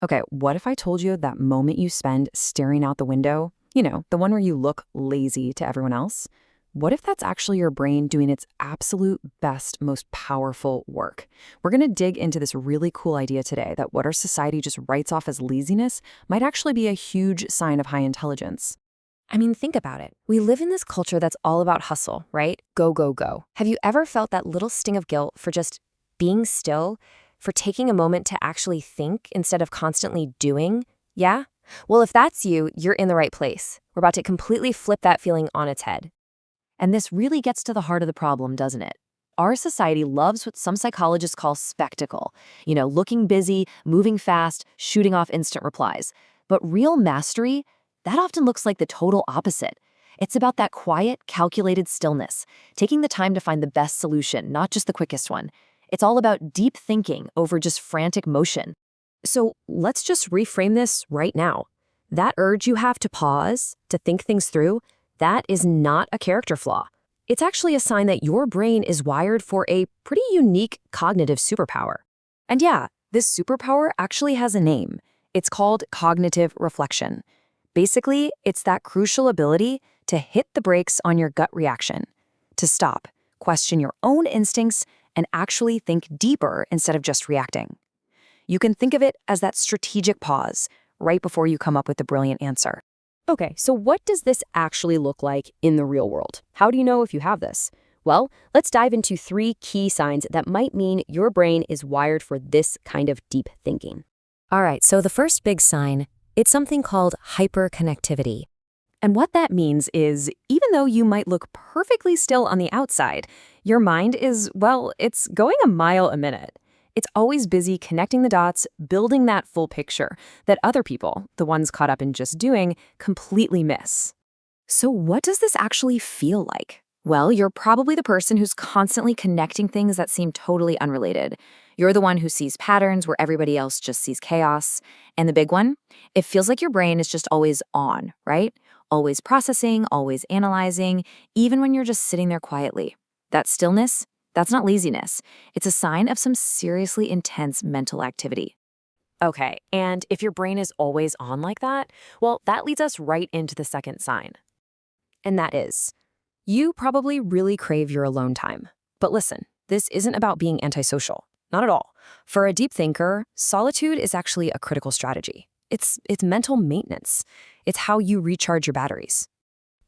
Okay, what if I told you that moment you spend staring out the window, the one where you look lazy to everyone else? What if that's actually your brain doing its absolute best, most powerful work? We're going to dig into this really cool idea today that what our society just writes off as laziness might actually be a huge sign of high intelligence. I mean, think about it. We live in this culture that's all about hustle, right? Go, go, go. Have you ever felt that little sting of guilt for just being still, for taking a moment to actually think instead of constantly doing? Yeah? Well, if that's you, you're in the right place. We're about to completely flip that feeling on its head. And this really gets to the heart of the problem, doesn't it? Our society loves what some psychologists call spectacle. Looking busy, moving fast, shooting off instant replies. But real mastery, that often looks like the total opposite. It's about that quiet, calculated stillness, taking the time to find the best solution, not just the quickest one. It's all about deep thinking over just frantic motion. So let's just reframe this right now. That urge you have to pause, to think things through, that is not a character flaw. It's actually a sign that your brain is wired for a pretty unique cognitive superpower. And yeah, this superpower actually has a name. It's called cognitive reflection. Basically, it's that crucial ability to hit the brakes on your gut reaction, to stop, question your own instincts, and actually think deeper instead of just reacting. You can think of it as that strategic pause right before you come up with a brilliant answer. Okay, so what does this actually look like in the real world? How do you know if you have this? Well, let's dive into 3 key signs that might mean your brain is wired for this kind of deep thinking. All right, so the first big sign, it's something called hyperconnectivity. And what that means is, even though you might look perfectly still on the outside, your mind is, well, it's going a mile a minute. It's always busy connecting the dots, building that full picture that other people, the ones caught up in just doing, completely miss. So what does this actually feel like? Well, you're probably the person who's constantly connecting things that seem totally unrelated. You're the one who sees patterns where everybody else just sees chaos. And the big one? It feels like your brain is just always on, right? Always processing, always analyzing, even when you're just sitting there quietly. That stillness? That's not laziness. It's a sign of some seriously intense mental activity. Okay, and if your brain is always on like that, well, that leads us right into the second sign. And that is, you probably really crave your alone time. But listen, this isn't about being antisocial. Not at all. For a deep thinker, solitude is actually a critical strategy. It's mental maintenance. It's how you recharge your batteries.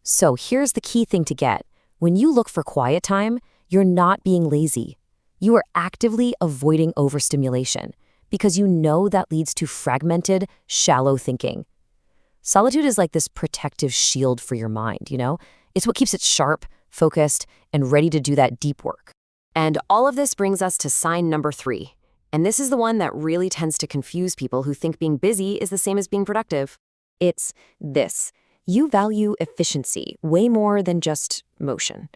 So here's the key thing to get. When you look for quiet time, you're not being lazy. You are actively avoiding overstimulation because you know that leads to fragmented, shallow thinking. Solitude is like this protective shield for your mind, It's what keeps it sharp, focused, and ready to do that deep work. And all of this brings us to sign number 3. And this is the one that really tends to confuse people who think being busy is the same as being productive. It's this. You value efficiency way more than just motion.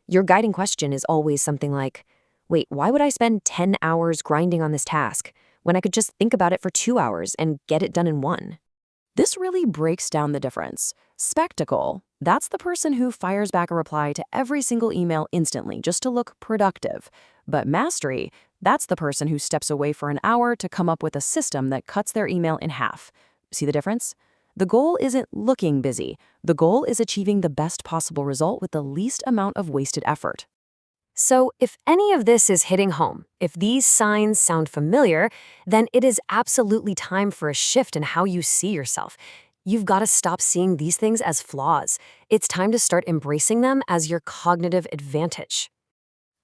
Your guiding question is always something like, wait, why would I spend 10 hours grinding on this task when I could just think about it for 2 hours and get it done in 1? This really breaks down the difference. Spectacle, that's the person who fires back a reply to every single email instantly just to look productive. But mastery, that's the person who steps away for an hour to come up with a system that cuts their email in half. See the difference? The goal isn't looking busy. The goal is achieving the best possible result with the least amount of wasted effort. So if any of this is hitting home, if these signs sound familiar, then it is absolutely time for a shift in how you see yourself. You've got to stop seeing these things as flaws. It's time to start embracing them as your cognitive advantage.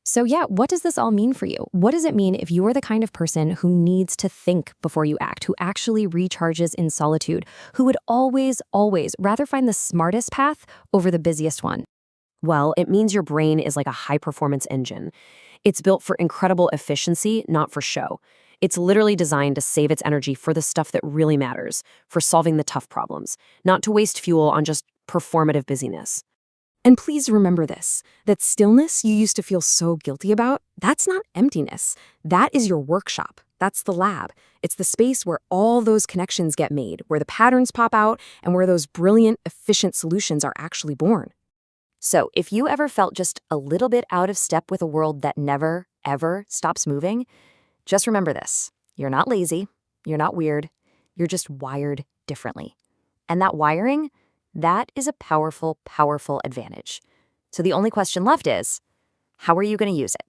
So yeah, what does this all mean for you? What does it mean if you are the kind of person who needs to think before you act, who actually recharges in solitude, who would always, always rather find the smartest path over the busiest one? Well, it means your brain is like a high-performance engine. It's built for incredible efficiency, not for show. It's literally designed to save its energy for the stuff that really matters, for solving the tough problems, not to waste fuel on just performative busyness. And please remember this, that stillness you used to feel so guilty about, that's not emptiness. That is your workshop. That's the lab. It's the space where all those connections get made, where the patterns pop out, and where those brilliant, efficient solutions are actually born. So if you ever felt just a little bit out of step with a world that never, ever stops moving, just remember this. You're not lazy. You're not weird. You're just wired differently. And that wiring, that is a powerful, powerful advantage. So the only question left is, how are you going to use it?